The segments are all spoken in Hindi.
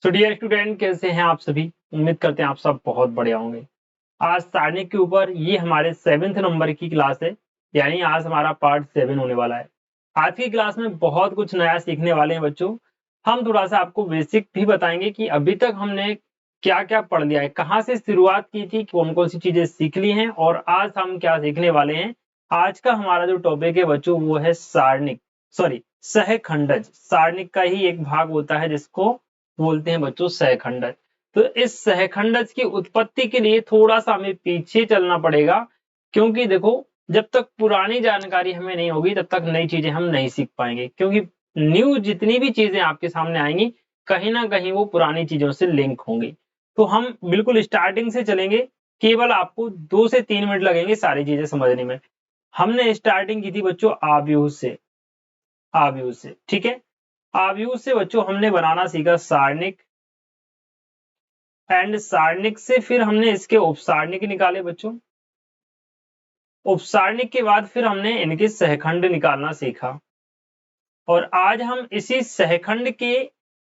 सो डियर स्टूडेंट, कैसे हैं आप सभी। उम्मीद करते हैं आप सब बहुत बढ़िया होंगे। आज सारणी के ऊपर ये हमारे 7th नंबर की क्लास है, यानी आज हमारा पार्ट 7 होने वाला है। आज की क्लास में बहुत कुछ नया सीखने वाले हैं बच्चों। हम थोड़ा सा आपको बेसिक भी बताएंगे कि अभी तक हमने क्या क्या पढ़ लिया है, कहाँ से शुरुआत की थी, कौन कौन सी चीजें सीख ली हैं और आज हम क्या सीखने वाले हैं। आज का हमारा जो टॉपिक है बच्चों वो है सारणिक, सॉरी सहखंडज। सारणिक का ही एक भाग होता है जिसको बोलते हैं बच्चों सहखंडज। तो इस सहखंडज की उत्पत्ति के लिए थोड़ा सा हमें पीछे चलना पड़ेगा, क्योंकि देखो जब तक पुरानी जानकारी हमें नहीं होगी तब तक नई चीजें हम नहीं सीख पाएंगे, क्योंकि न्यू जितनी भी चीजें आपके सामने आएंगी कहीं ना कहीं वो पुरानी चीजों से लिंक होंगी। तो हम बिल्कुल स्टार्टिंग से चलेंगे, केवल आपको 2 से 3 मिनट लगेंगे सारी चीजें समझने में। हमने स्टार्टिंग की थी बच्चों आव्यूह से, आव्यूह से, ठीक है। आव्यूह से बच्चों हमने बनाना सीखा सारणिक, एंड सारणिक से फिर हमने इसके उपसारणिक निकाले बच्चों। उपसारणिक के बाद फिर हमने इनके सहखंड निकालना सीखा, और आज हम इसी सहखंड के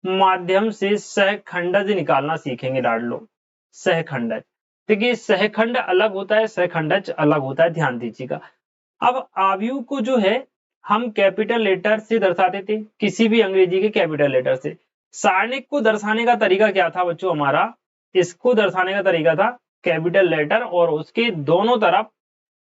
माध्यम से सहखंडज निकालना सीखेंगे लाडलो। सहखंडज, देखिए सहखंड अलग होता है, सहखंडज अलग होता है, ध्यान दीजिएगा। अब आव्यूह को जो है हम कैपिटल लेटर से दर्शाते थे, किसी भी अंग्रेजी के कैपिटल लेटर से। सारणिक को दर्शाने का तरीका क्या था बच्चों हमारा, इसको दर्शाने का तरीका था कैपिटल लेटर और उसके दोनों तरफ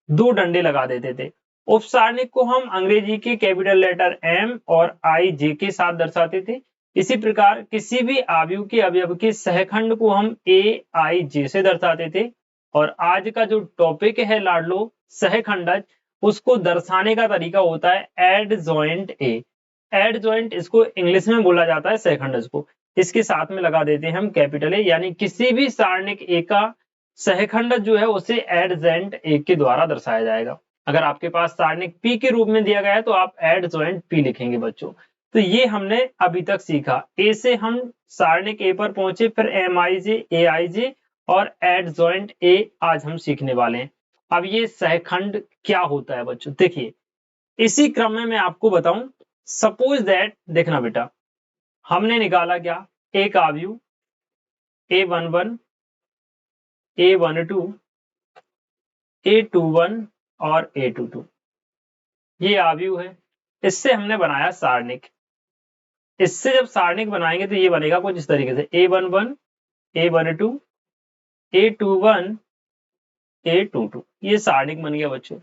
2 डंडे लगा देते थे। उपसारणिक को हम अंग्रेजी के कैपिटल लेटर एम और आई जे के साथ दर्शाते थे। इसी प्रकार किसी भी आव्यूह के अवयव के सहखंड को हम ए आई जे से दर्शाते थे। और आज का जो टॉपिक है लाडलो सहखंडज, उसको दर्शाने का तरीका होता है एडजॉइंट ए। एडजॉइंट इसको इंग्लिश में बोला जाता है सहखंडज को। इसके साथ में लगा देते हैं हम कैपिटल ए, यानी किसी भी सारणिक ए का सहखंड जो है उसे एडजेंट ए के द्वारा दर्शाया जाएगा। अगर आपके पास सारणिक पी के रूप में दिया गया है तो आप एडजॉइंट पी लिखेंगे बच्चों। तो ये हमने अभी तक सीखा। ए से हम सारणिक ए पर पहुंचे, फिर एम आई जे, ए आई जे और एडजॉइंट ए आज हम सीखने वाले हैं। अब ये सहखंड क्या होता है बच्चों, देखिए इसी क्रम में मैं आपको बताऊं। सपोज दैट, देखना बेटा, हमने निकाला क्या, एक आव्यूह A11, A12, A21 और A22, ये आव्यूह है। इससे हमने बनाया सारणिक। इससे जब सारणिक बनाएंगे तो ये बनेगा कुछ इस तरीके से A11, A12, A21, A22, ये सारणिक बन गया बच्चों।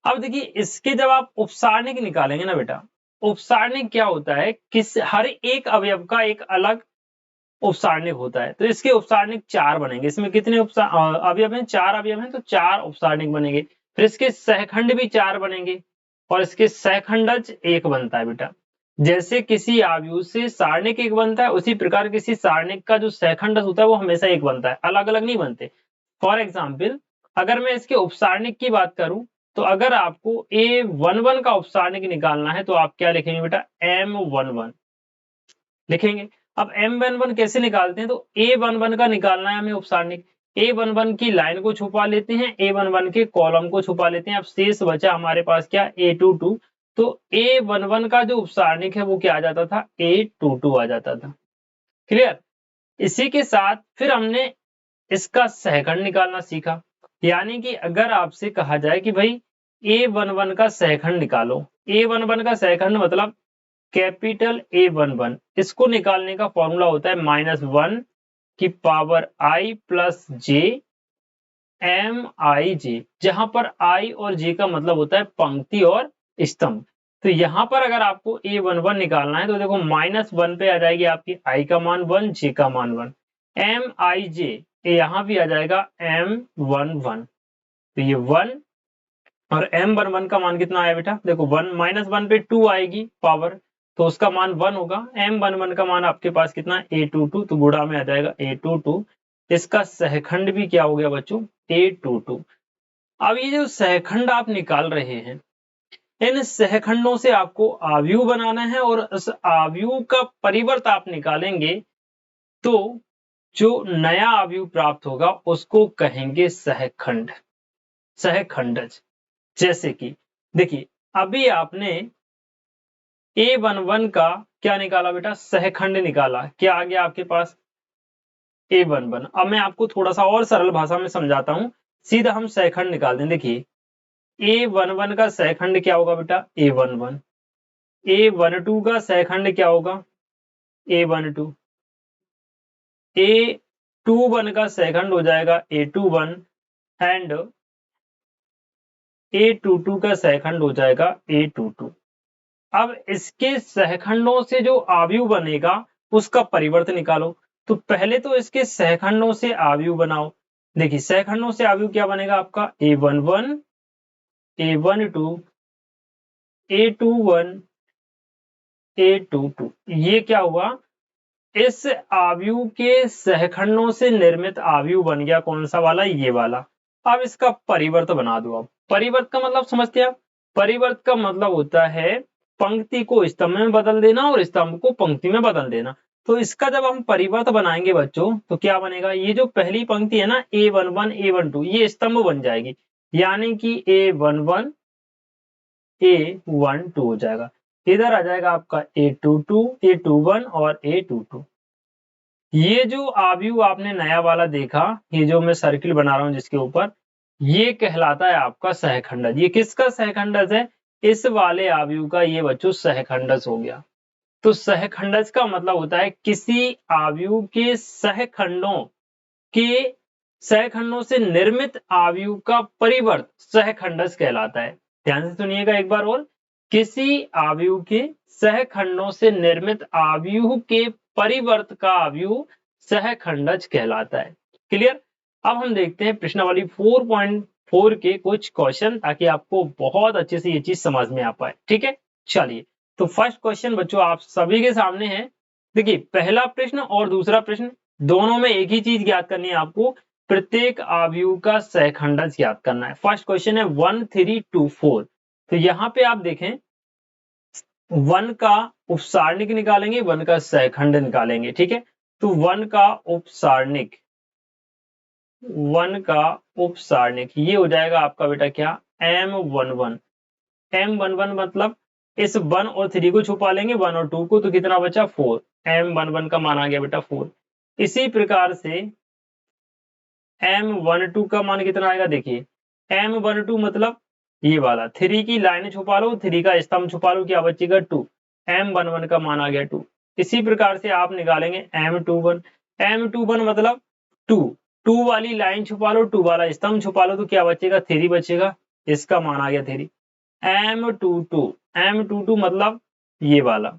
अब देखिए इसके जब आप उपसारणिक निकालेंगे ना बेटा, उपसारणिक क्या होता है, किस हर एक अवयव का एक अलग उपसारणिक होता है। तो इसके उपसारणिक 4 बनेंगे। इसमें कितने अवयव हैं, 4 अवयव हैं, तो 4 उपसारणिक बनेंगे। फिर इसके सहखंड भी 4 बनेंगे और इसके सहखंडज 1 बनता है बेटा। जैसे किसी आव्यूह से सारणिक 1 बनता है, उसी प्रकार किसी सारणिक का जो सहखंडज होता है वो हमेशा 1 बनता है, अलग अलग नहीं बनते। फॉर एग्जाम्पल, अगर मैं इसके उपसारणिक की बात करूं, तो अगर आपको A11 का उपसारणिक निकालना है तो आप क्या लिखेंगे बेटा, M11 लिखेंगे। अब M11 कैसे निकालते हैं, तो A11 का निकालना है हमें उपसारणिक। A11 की लाइन को छुपा लेते हैं, A11 के कॉलम को छुपा लेते हैं। अब शेष बचा हमारे पास क्या, A22। तो A11 का जो उपसारणिक है वो क्या आ जाता था, A22 आ जाता था। क्लियर। इसी के साथ फिर हमने इसका सहखंड निकालना सीखा। यानी कि अगर आपसे कहा जाए कि भाई A11 का सहखंड निकालो, A11 का सहखंड मतलब कैपिटल A11, इसको निकालने का फॉर्मूला होता है -1 की power I plus J M I J, जहां पर I और J का मतलब होता है पंक्ति और स्तंभ। तो यहां पर अगर आपको A11 निकालना है तो देखो -1 पे आ जाएगी आपकी I का मान 1, J का मान 1, एम आई जे यहाँ भी आ जाएगा M11। तो ये 1 और M11 का मान कितना आया बेटा, देखो 1 -1 पे 2 आएगी पावर, तो उसका मान 1 होगा। M11 का मान आपके पास कितना, A22, तो गुणा में आ जाएगा A22। इसका सहखंड भी क्या हो गया बच्चों, A22। अब ये जो सहखंड आप निकाल रहे हैं, इन सहखंडों से आपको आव्यूह बनाना है, और उस आव्यूह का परिवर्त आप निकालेंगे तो जो नया आव्यूह प्राप्त होगा उसको कहेंगे सहखंड, सहखंडज। जैसे कि देखिए अभी आपने A11 का क्या निकाला बेटा, सहखंड निकाला, क्या आ गया आपके पास A11। अब मैं आपको थोड़ा सा और सरल भाषा में समझाता हूँ, सीधा हम सहखंड निकाल दें। देखिए A11 का सहखंड क्या होगा बेटा, A11। A12 का सहखंड क्या होगा, A12। A21 का सहखंड हो जाएगा A21 एंड A22 का सहखंड हो जाएगा A22। अब इसके सहखंडों से जो आव्यूह बनेगा उसका परिवर्त निकालो। तो पहले तो इसके सहखंडों से आव्यूह बनाओ। देखिए सहखंडों से आव्यूह क्या बनेगा आपका, A11, A12, A21, A22। ये क्या हुआ, इस आव्यूह के सहखंडों से निर्मित आव्यूह बन गया कौन सा वाला, ये वाला। अब इसका परिवर्त बना दो। अब परिवर्त का मतलब समझते हैं आप, परिवर्त का मतलब होता है पंक्ति को स्तंभ में बदल देना और स्तंभ को पंक्ति में बदल देना। तो इसका जब हम परिवर्त बनाएंगे बच्चों तो क्या बनेगा, ये जो पहली पंक्ति है ना A11 A12 ये स्तंभ बन जाएगी, यानी कि A11 A12 हो जाएगा। इधर आ जाएगा आपका A22 A21 और A22। ये जो आव्यूह आपने नया वाला देखा, ये जो मैं सर्किल बना रहा हूं जिसके ऊपर, ये कहलाता है आपका सहखंडज। ये किसका सहखंडज है, इस वाले आव्यूह का ये बच्चों सहखंडज हो गया। तो सहखंडज का मतलब होता है किसी आव्यूह के सहखंडों से निर्मित आव्यूह का परिवर्त सहखंडज कहलाता है। ध्यान से सुनिएगा एक बार और, किसी आव्यूह के सहखंडों से निर्मित आव्यूह के परिवर्त का आव्यूह सहखंडज कहलाता है। क्लियर। अब हम देखते हैं प्रश्नावली 4.4 के कुछ क्वेश्चन, ताकि आपको बहुत अच्छे से ये चीज समझ में आ पाए। ठीक है, चलिए तो फर्स्ट क्वेश्चन बच्चों आप सभी के सामने है। देखिए पहला प्रश्न और दूसरा प्रश्न दोनों में एक ही चीज ज्ञात करनी है आपको, प्रत्येक आव्यूह का सहखंडज ज्ञात करना है। फर्स्ट क्वेश्चन है 1 3 2 4। तो यहाँ पे आप देखें 1 का उपसारणिक निकालेंगे, 1 का सहखंड निकालेंगे। ठीक है, तो 1 का उपसारणिक, 1 का उपसारणिक ये हो जाएगा आपका बेटा क्या, M11। M11 मतलब इस 1 और 3 को छुपा लेंगे, 1 और 2 को, तो कितना बचा 4। M11 का मान आ गया बेटा 4। इसी प्रकार से M12 का मान कितना आएगा, देखिए M12 मतलब ये वाला 3 की लाइन छुपा लो, 3 का स्तंभ छुपा लो, क्या बचेगा 2। M11 का मान आ गया 2। इसी प्रकार से आप निकालेंगे M21। M21 मतलब 2, 2 वाली लाइन छुपा लो, 2 वाला स्तंभ छुपा लो, तो क्या बचेगा 3 बचेगा, इसका मान आ गया 3। M22, M22 मतलब ये वाला।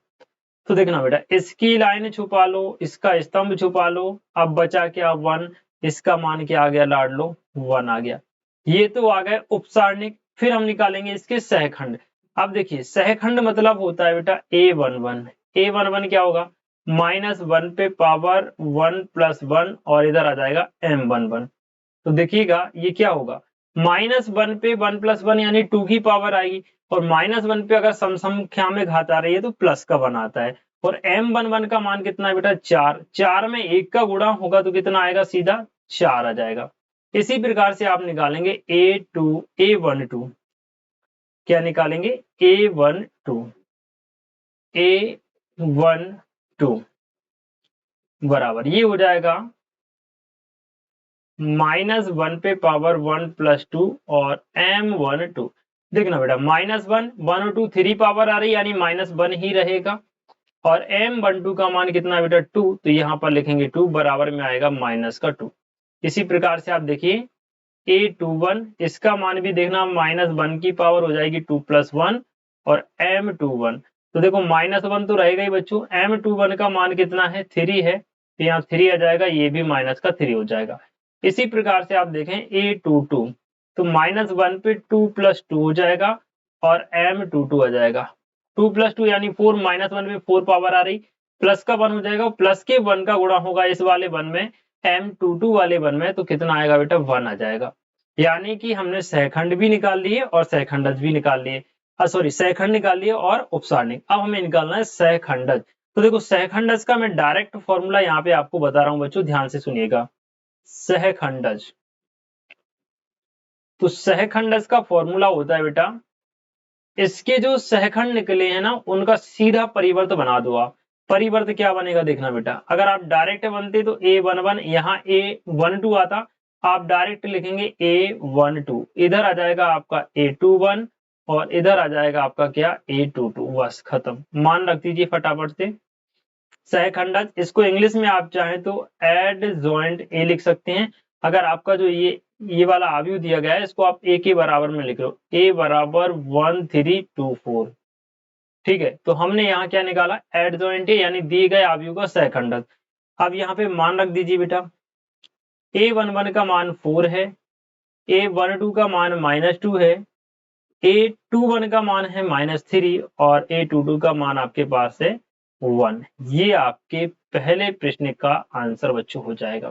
तो देखना बेटा इसकी लाइन छुपा लो, इसका स्तंभ छुपा लो, अब बचा क्या 1, इसका मान क्या आ गया लाड लो 1 आ गया। ये तो आ गए उपसारणिक। फिर हम निकालेंगे इसके सहखंड। अब देखिए सहखंड मतलब होता है बेटा A11। A11 क्या होगा, -1 पे पावर 1 + 1 और इधर आ जाएगा M11। तो देखिएगा ये क्या होगा, -1 पे 1 + 1 यानी 2 की पावर आएगी, और -1 पे अगर सम संख्या में घात आ रही है तो प्लस का 1 आता है। और M11 का मान कितना है बेटा 4, 4 में 1 का गुणा होगा तो कितना आएगा, सीधा 4 आ जाएगा। इसी प्रकार से आप निकालेंगे A12, क्या निकालेंगे A12, A12 बराबर ये हो जाएगा -1 पे पावर 1 + 2 और M12। देखना बेटा -1 1 और 2 3 पावर आ रही है, यानी -1 ही रहेगा। और M12 का मान कितना बेटा 2, तो यहाँ पर लिखेंगे 2 बराबर में आएगा -2। इसी प्रकार से आप देखिए A21, इसका मान भी देखना -1 की पावर हो जाएगी 2 + 1 और M21। तो देखो -1 तो रहेगा ही बच्चों, M21 का मान कितना है 3 है, तो यहाँ 3 आ जाएगा, ये भी -3 हो जाएगा। इसी प्रकार से आप देखें A22, तो -1 पे 2 + 2 हो जाएगा और M22 आ जाएगा। 2 + 2 यानी 4, -1 पे 4 पावर आ रही, प्लस का 1 हो जाएगा, प्लस के 1 का गुणा होगा इस वाले 1 में, M22 वाले 1 में, तो कितना आएगा बेटा 1 आ जाएगा। यानी कि हमने सहखंड भी निकाल लिए और सहखंडज भी निकाल लिए, सॉरी सहखंड निकाल लिए और उपसारणिक। अब हमें निकालना है सहखंडज। तो देखो सहखंडज का मैं डायरेक्ट फॉर्मूला यहाँ पे आपको बता रहा हूँ बच्चों, ध्यान से सुनिएगा। सहखंडज, तो सहखंडज का फॉर्मूला होता है बेटा, इसके जो सहखंड निकले हैं ना उनका सीधा परिवर्त बना दो आप। परिवर्त क्या बनेगा देखना बेटा, अगर आप डायरेक्ट बनते तो A11, यहाँ A12 आता, आप डायरेक्ट लिखेंगे A12, इधर आ जाएगा आपका A21 और इधर आ जाएगा आपका क्या A22, बस खत्म। मान रख दीजिए फटाफट से सहखंडज, इसको इंग्लिश में आप चाहें तो एडजॉइंट ए लिख सकते हैं। अगर आपका जो ये वाला आव्यूह दिया गया है इसको आप ए के बराबर में लिख लो, ए बराबर 1324। ठीक है, तो हमने यहाँ क्या निकाला, एडजॉइंट ए यानी दिए गए आव्यूह का सहखंडज। अब यहाँ पे मान रख दीजिए बेटा, A11 का मान 4 है, A12 का मान -2 है, A21 का मान है -3 और A22 का मान आपके पास है 1। ये आपके पहले प्रश्न का आंसर बच्चों हो जाएगा।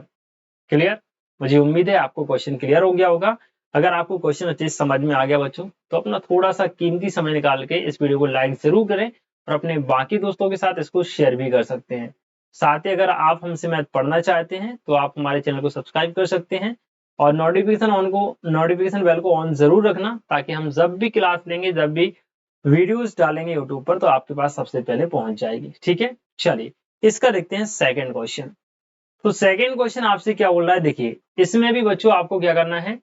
क्लियर? मुझे उम्मीद है आपको क्वेश्चन क्लियर हो गया होगा। अगर आपको क्वेश्चन अच्छे से समझ में आ गया बच्चों, तो अपना थोड़ा सा कीमती समय निकाल के इस वीडियो को लाइक जरूर करें और अपने बाकी दोस्तों के साथ इसको शेयर भी कर सकते हैं। साथ ही अगर आप हमसे मैथ पढ़ना चाहते हैं तो आप हमारे चैनल को सब्सक्राइब कर सकते हैं और नोटिफिकेशन बेल को ऑन जरूर रखना, ताकि हम जब भी क्लास लेंगे, जब भी वीडियोस डालेंगे यूट्यूब पर, तो आपके पास सबसे पहले पहुंच जाएगी। ठीक है, चलिए इसका देखते हैं सेकंड क्वेश्चन। तो सेकंड क्वेश्चन आपसे क्या बोल रहा है, देखिए इसमें भी बच्चों आपको क्या करना है,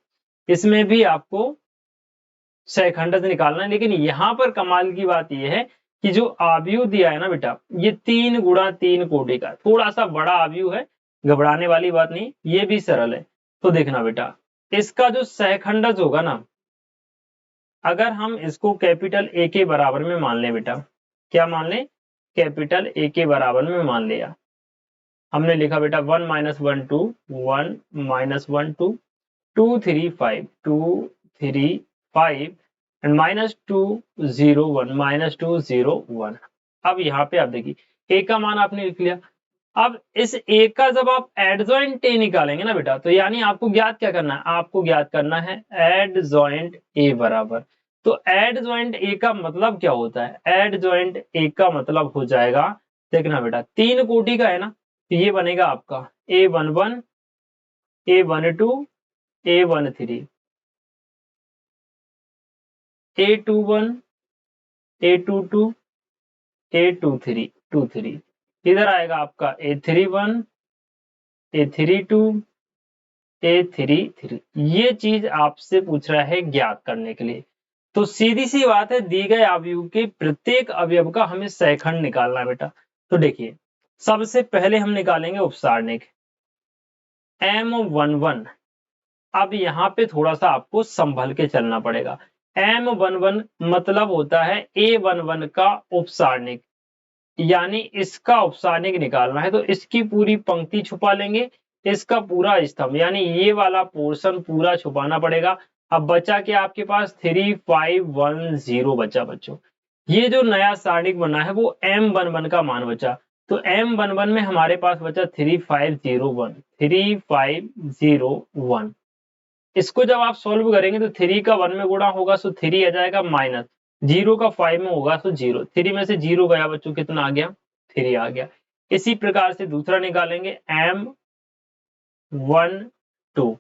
इसमें भी आपको सहखंडज निकालना है। लेकिन यहाँ पर कमाल की बात यह है कि जो आव्यूह दिया है ना बेटा, ये 3 गुणा 3 कोटि का, थोड़ा सा बड़ा आव्यूह है, घबराने वाली बात नहीं, ये भी सरल है। तो देखना बेटा, इसका जो सहखंडज होगा ना, अगर हम इसको कैपिटल ए के बराबर में मान लें बेटा, क्या मान लें, कैपिटल ए के बराबर में मान लिया, हमने लिखा बेटा 1 - 1 2, 1 - 1 2, 2 3 5, 2 3 5 एंड -2 0 1, -2 0 1। अब यहाँ पे आप देखिए ए का मान आपने लिख लिया। अब इस ए का जब आप एडजॉइंट ए निकालेंगे ना बेटा, तो यानी आपको ज्ञात क्या करना है, आपको ज्ञात करना है एडजॉइंट ए बराबर। तो एडजॉइंट ए का मतलब क्या होता है, एडजॉइंट ए का मतलब हो जाएगा, देखना बेटा 3 कोटि का है ना, तो ये बनेगा आपका A11, A12, A13, A21, A22, A23, 23, इधर आएगा आपका A31, A32, A33। ये चीज आपसे पूछ रहा है ज्ञात करने के लिए। तो सीधी सी बात है, दी गए अवयव के प्रत्येक अवयव का हमें सहखंड निकालना है बेटा। तो देखिए सबसे पहले हम निकालेंगे उपसारणिक M11। अब यहाँ पे थोड़ा सा आपको संभल के चलना पड़ेगा। M11 मतलब होता है A11 का उपसारणिक, यानी इसका उपसारणिक निकालना है, तो इसकी पूरी पंक्ति छुपा लेंगे, इसका पूरा स्तंभ यानी ये वाला पोर्शन पूरा छुपाना पड़ेगा। अब बचा क्या आपके पास, 3510 बचा बच्चों। ये जो नया सारणिक बना है वो M11 का मान बचा, तो M11 में हमारे पास बचा 3501, 3501। इसको जब आप सॉल्व करेंगे तो 3 का 1 में गुणा होगा तो 3 आ जाएगा, माइनस 0 का 5 में होगा तो 0, 3 में से 0 गया बच्चों, कितना आ गया, 3 आ गया। इसी प्रकार से दूसरा निकालेंगे M12।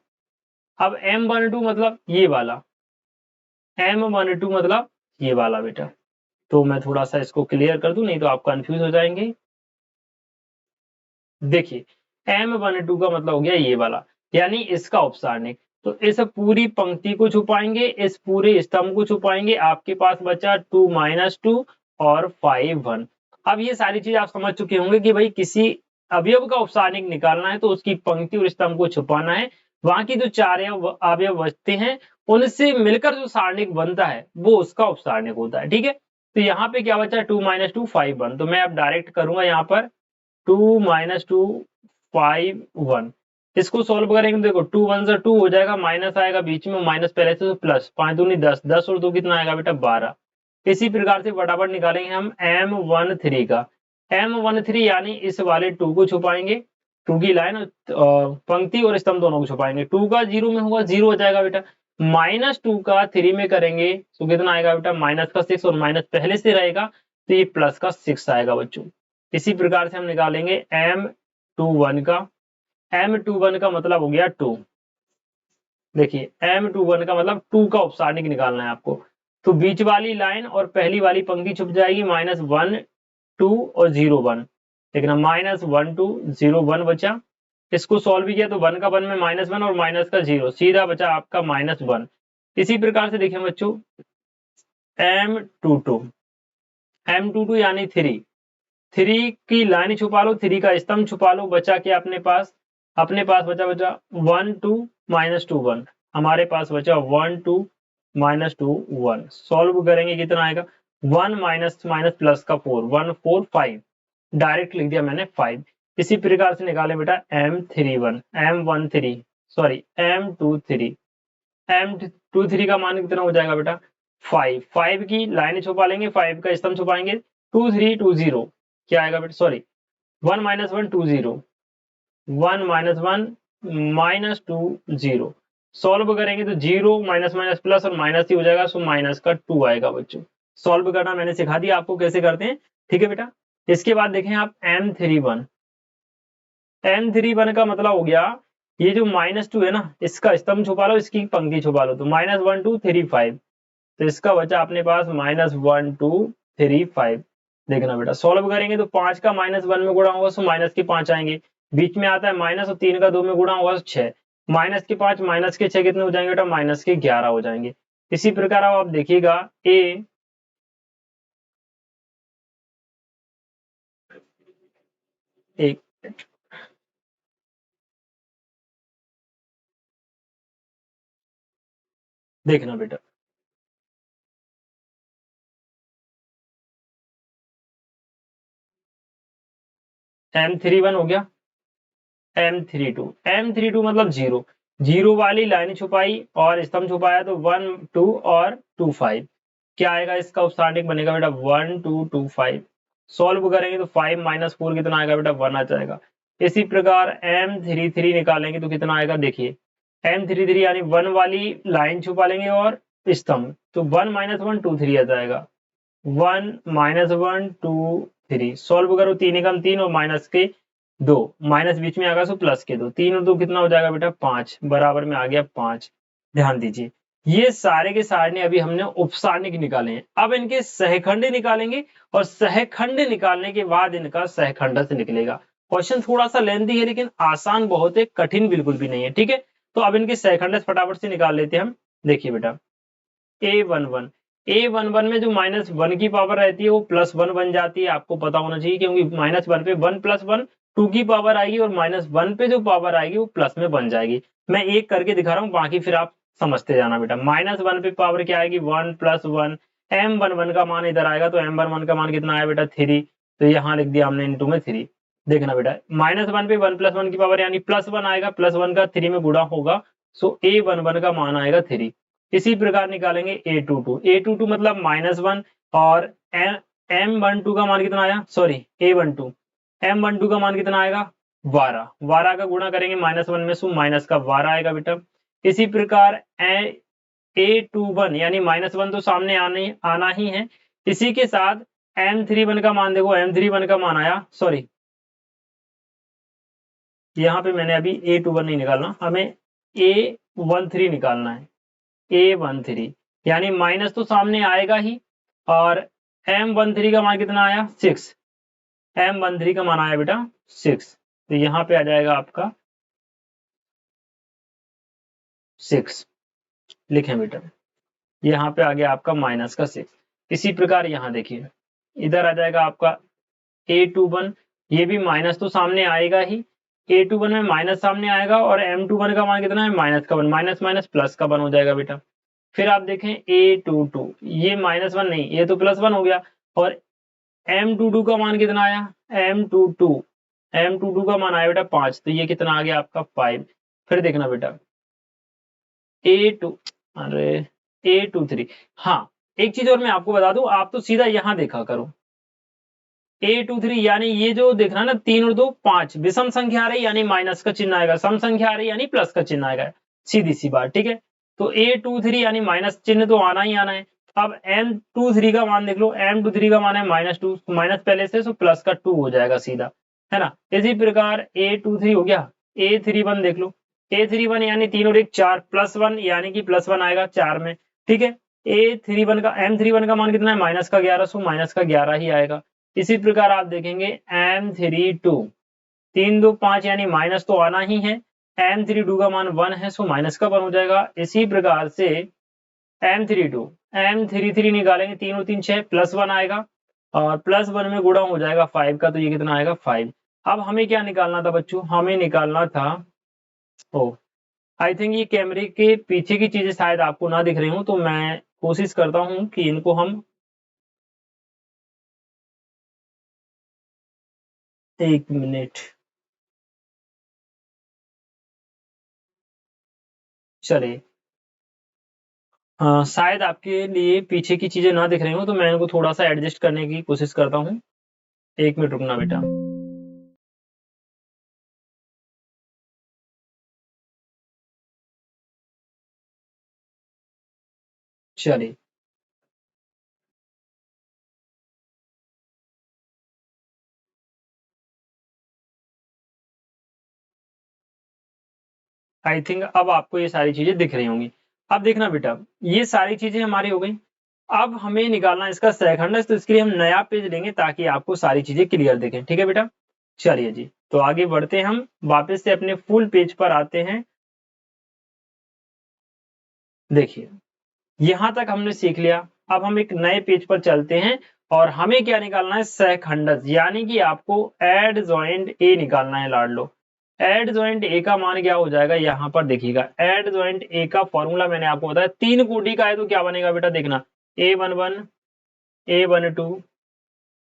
अब M12 मतलब ये वाला, M12 मतलब ये वाला बेटा। तो मैं थोड़ा सा इसको क्लियर कर दूं, नहीं तो आप कंफ्यूज हो जाएंगे। देखिए M12 का मतलब हो गया ये वाला, यानी इसका उपसारणिक। तो इस पूरी पंक्ति को छुपाएंगे, इस पूरे स्तंभ को छुपाएंगे, आपके पास बचा 2 - 2 और 5 1। अब ये सारी चीज आप समझ चुके होंगे कि भाई किसी अवयव का उपसारणिक निकालना है तो उसकी पंक्ति और स्तंभ को छुपाना है, वहां की जो 4 अवयव बचते हैं उनसे मिलकर जो सारणिक बनता है वो उसका उपसारणिक होता है। ठीक है, तो यहाँ पे क्या बचा, 2 - 2 5 1। तो मैं अब डायरेक्ट करूंगा यहाँ पर 2 - 2 5 1। इसको सॉल्व करेंगे, देखो 2 1 से 2 हो जाएगा, माइनस आएगा बीच में, माइनस पहले से तो प्लस, 5 दूनी 10, 10 और 2 कितना आएगा बेटा 12। इसी प्रकार से फटाफट निकालेंगे हम M13 का, M13 यानी इस वाले 2 को छुपाएंगे, 2 की लाइन पंक्ति और स्तंभ दोनों को छुपाएंगे। 2 का 0 में होगा 0 हो जाएगा बेटा, -2 का 3 में करेंगे तो कितना आएगा बेटा, माइनस का 6, और माइनस पहले से रहेगा तो ये प्लस का 6 आएगा बच्चों। इसी प्रकार से हम निकालेंगे M21 का, M21 का मतलब हो गया 2। देखिए M21 का मतलब 2 का उपसारणिक निकालना है आपको, तो बीच वाली लाइन और पहली वाली पंक्ति छुप जाएगी, -1 2 और 0 1। देखना -1 2 0 1 बचा। इसको सॉल्व किया तो 1 का 1 में -1 और माइनस का 0, सीधा बचा आपका -1। इसी प्रकार से देखें बच्चों M22 यानी 3 की लाइन छुपा लो, 3 का स्तंभ छुपा लो, बचा क्या अपने पास बचा 1 2 -2 1। हमारे पास बचा 1 2 -2 1। सॉल्व करेंगे कितना आएगा 1 माइनस माइनस प्लस का 4 1 4 5, डायरेक्ट लिख दिया मैंने 5। इसी प्रकार से निकाले बेटा M13 सॉरी M23 का मान कितना हो जाएगा बेटा 5 की लाइन छुपा लेंगे, 5 का स्तंभ छुपाएंगे 2 3 2 0, क्या आएगा बेटा सॉरी 1 -1 2 0 1 -1 -2 0। सॉल्व करेंगे तो 0 माइनस माइनस प्लस और माइनस ही हो जाएगा, सो माइनस का 2 आएगा बच्चों। सॉल्व करना मैंने सिखा दिया आपको कैसे करते हैं, ठीक है बेटा। इसके बाद देखें आप M31 का मतलब हो गया ये जो -2 है ना, इसका स्तंभ छुपा लो, इसकी पंक्ति छुपा लो, तो -1 2 3 5, तो इसका बचा अपने पास -1 2 3 5। देखना बेटा सॉल्व करेंगे तो 5 का -1 में गुणा होगा, सो माइनस के 5 आएंगे, बीच में आता है माइनस, और 3 का 2 में गुणा होगा 6, माइनस के 5 माइनस के 6 कितने हो जाएंगे बेटा माइनस के 11 हो जाएंगे। इसी प्रकार आप देखिएगा एक देखना बेटा M31 हो गया, M32 मतलब 0 वाली लाइन छुपाई और स्तंभ छुपाया, तो 1 2 और 2 5, क्या आएगा इसका उपसारणिक बनेगा बेटा 1 2 2 5। सॉल्व करेंगे तो 5 माइनस 4 कितना आएगा बेटा 1 आ जाएगा। इसी प्रकार M33 निकालेंगे तो कितना आएगा, देखिए M33 यानी 1 वाली लाइन छुपा लेंगे और स्तंभ, तो 1 -1 2 3 आ जाएगा, 1 -1 2 3। सॉल्व करो 3 एकम 3 और माइनस के 2, माइनस बीच में आ गया सो प्लस के 2, 3 और 2 कितना हो जाएगा बेटा 5, बराबर में आ गया 5। ध्यान दीजिए ये सारे के सारे अभी हमने उपसारणिक निकाले हैं, अब इनके सहखंड निकालेंगे और सहखंड निकालने के बाद इनका सहखंड से निकलेगा। क्वेश्चन थोड़ा सा लेंथी है लेकिन आसान बहुत है, कठिन बिल्कुल भी नहीं है, ठीक है। तो अब इनके सहखंड फटाफट से निकाल लेते हैं हम। देखिए बेटा A11 में जो -1 की पावर रहती है वो +1 बन जाती है, आपको पता होना चाहिए, क्योंकि -1 पे 1 + 1 2 की पावर आएगी और -1 पे जो पावर आएगी वो प्लस में बन जाएगी। मैं एक करके दिखा रहा हूँ, बाकी फिर आप समझते जाना बेटा। -1 पे पावर क्या आएगी 1 + 1, M11 का मान इधर आएगा, तो M11 का मान कितना आया बेटा 3, तो यहाँ लिख दिया हमने इंटू में 3। देखना बेटा -1 पे 1 + 1 की पावर यानी +1 आएगा, +1 का 3 में गुणा होगा, सो A11 का मान आएगा 3। इसी प्रकार निकालेंगे A22 मतलब -1 और M12 का मान कितना आया, सॉरी M12 का मान कितना आएगा 12 का गुणा करेंगे -1 में, सो माइनस का 12 आएगा बेटा। इसी प्रकार A21 यानी -1 तो सामने आना ही है, इसी के साथ M31 का मान देखो, M31 का मान आया, सॉरी यहाँ पे मैंने अभी A21 नहीं निकालना, हमें A13 निकालना है। A13 यानी माइनस तो सामने आएगा ही, और M13 का मान कितना आया 6, M13 का मान आया बेटा 6, तो यहाँ पे आ जाएगा आपका 6, लिखें बेटा यहाँ पे आ गया आपका माइनस का 6। इसी प्रकार यहाँ देखिए इधर आ जाएगा आपका A21, ये भी माइनस तो सामने आएगा ही, A21 में माइनस सामने आएगा, और M21 का मान कितना है माइनस का 1, माइनस माइनस प्लस का 1 हो जाएगा बेटा। फिर आप देखें A22, ये -1 नहीं, ये तो +1 हो गया, और M22 का मान कितना आया M22 का मान आया बेटा 5, तो ये कितना आ गया आपका 5। फिर देखना बेटा A2 अरे A23, हाँ एक चीज और मैं आपको बता दूं, आप तो सीधा यहाँ देखा करो A23 यानी ये जो देखना ना 3 और 2 5 विषम संख्या आ रही यानी माइनस का चिन्ह आएगा, सम संख्या आ रही यानी प्लस का चिन्ह आएगा, सीधी सी बात, ठीक है। तो A23 यानी माइनस चिन्ह तो आना ही आना है। अब M23 का मान देख लो, M23 का मान है -2, माइनस पहले से, सो प्लस का 2 हो जाएगा सीधा, है ना। इसी प्रकार A23 हो गया, A31 देख लो, A31 यानी 3 और 1 4 +1 यानी कि +1 आएगा 4 में, ठीक है। M31 का मान कितना है -11, सो -11 ही आएगा। इसी प्रकार आप देखेंगे M32 3 2 5 यानी माइनस तो आना ही है। M32 का मान 1 है, सो माइनस का 1 हो जाएगा। इसी प्रकार से M33 निकालेंगे, 3 और 3 6 प्लस 1 आएगा और प्लस 1 में गुणा हो जाएगा 5 का, तो ये कितना आएगा 5। अब हमें क्या निकालना था बच्चों, हमें निकालना था आई थिंक ये कैमरे के पीछे की चीजें शायद आपको ना दिख रही हूँ, तो मैं कोशिश करता हूँ कि इनको हम एक मिनट चलिए। शायद आपके लिए पीछे की चीजें ना दिख रही हूँ, तो मैं इनको थोड़ा सा एडजस्ट करने की कोशिश करता हूँ। एक मिनट रुकना बेटा। चलिए, आई थिंक अब आपको ये सारी चीजें दिख रही होंगी। अब देखना बेटा, ये सारी चीजें हमारी हो गई। अब हमें निकालना इसका सेकंड, तो इसके लिए हम नया पेज लेंगे ताकि आपको सारी चीजें क्लियर दिखें। ठीक है बेटा, चलिए जी, तो आगे बढ़ते हैं, हम वापस से अपने फुल पेज पर आते हैं। देखिए, यहां तक हमने सीख लिया। अब हम एक नए पेज पर चलते हैं और हमें क्या निकालना है, सहखंडस, यानी कि आपको एड जॉइंट ए निकालना है लाडलो। एड जॉइंट ए का मान क्या हो जाएगा, यहाँ पर देखिएगा। एड जॉइंट ए का फॉर्मूला मैंने आपको बताया, 3 कोटि का है तो क्या बनेगा बेटा, देखना A11 A12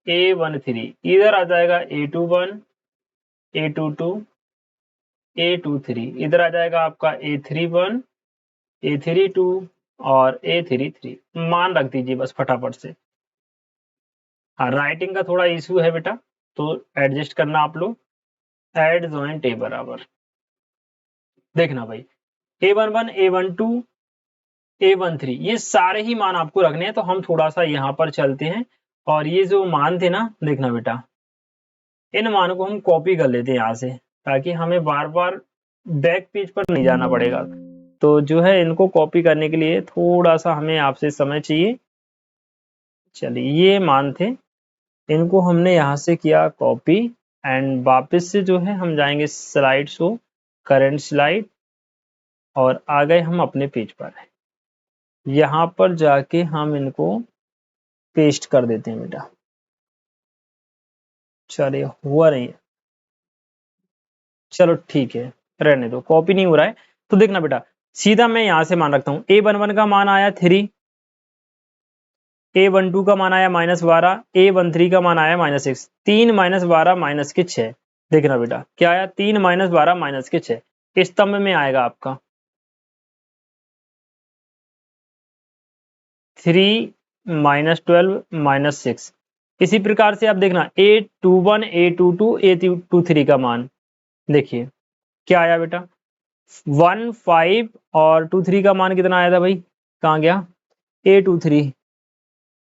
A13, इधर आ जाएगा A21 A22 A23, इधर आ जाएगा आपका A31 A32 और A33। मान रख दीजिए बस फटाफट से। हाँ, राइटिंग का थोड़ा इशू है बेटा, तो एडजस्ट करना आप लोग। एड जॉइंट ए बराबर, देखना भाई, A11 A12 A13, ये सारे ही मान आपको रखने हैं। तो हम थोड़ा सा यहाँ पर चलते हैं और ये जो मान थे ना, देखना बेटा, इन मानों को हम कॉपी कर लेते हैं यहाँ से, ताकि हमें बार बार बैक पेज पर नहीं जाना पड़ेगा। तो जो है, इनको कॉपी करने के लिए थोड़ा सा हमें आपसे समय चाहिए। चलिए, ये मान थे, इनको हमने यहाँ से किया कॉपी एंड वापस से जो है हम जाएंगे स्लाइड शो, करंट स्लाइड, और आ गए हम अपने पेज पर। यहाँ पर जाके हम इनको पेस्ट कर देते हैं बेटा। चलिए, हुआ नहीं है, चलो ठीक है, रहने दो, कॉपी नहीं हो रहा है। तो देखना बेटा, सीधा मैं यहाँ से मान रखता हूँ। A11 का मान आया 3, A12 का मान आया -12, A13 का मान आया -6, 3 -12 माइनस के 6। देखना बेटा क्या आया, 3 -12 माइनस के 6, इस स्तंभ में आएगा आपका 3 -12 -6। इसी प्रकार से आप देखना A21 A22 A23 का मान, देखिए क्या आया बेटा, 1 5 और 23 का मान कितना आया था भाई, कहाँ गया, A23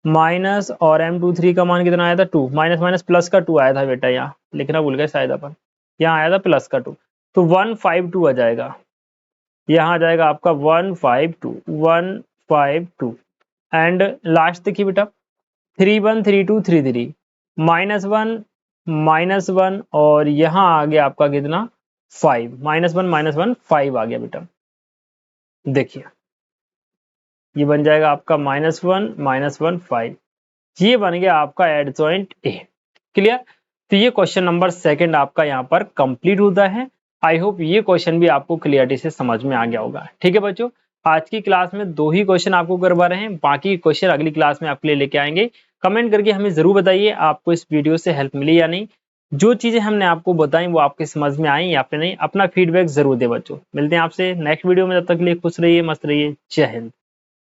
माइनस, और M23 का मान कितना आया था, 2, माइनस माइनस प्लस का 2 आया था बेटा, यहाँ लिखना भूल गए शायद अपन, यहाँ आया था प्लस का 2, तो 152 आ जाएगा। यहाँ आ जाएगा आपका 152 एंड लास्ट देखिए बेटा, 313233 -1 और यहाँ आ गया आपका कितना, 5, -1 5 आ गया बेटा। देखिए, ये बन जाएगा आपका -1 5, ये बन गया आपका एड जॉइंट ए। क्लियर, तो ये क्वेश्चन नंबर सेकंड आपका यहाँ पर कंप्लीट होता है। आई होप ये क्वेश्चन भी आपको क्लियरिटी से समझ में आ गया होगा। ठीक है बच्चों, आज की क्लास में 2 ही क्वेश्चन आपको करवा रहे हैं, बाकी क्वेश्चन अगली क्लास में आपके लिए लेके आएंगे। कमेंट करके हमें जरूर बताइए आपको इस वीडियो से हेल्प मिली या नहीं, जो चीजें हमने आपको बताई वो आपके समझ में आई या फिर नहीं। अपना फीडबैक जरूर दे बच्चों। मिलते हैं आपसे नेक्स्ट वीडियो में, तब तक के लिए खुश रहिए, मस्त रहिए, जय हिंद।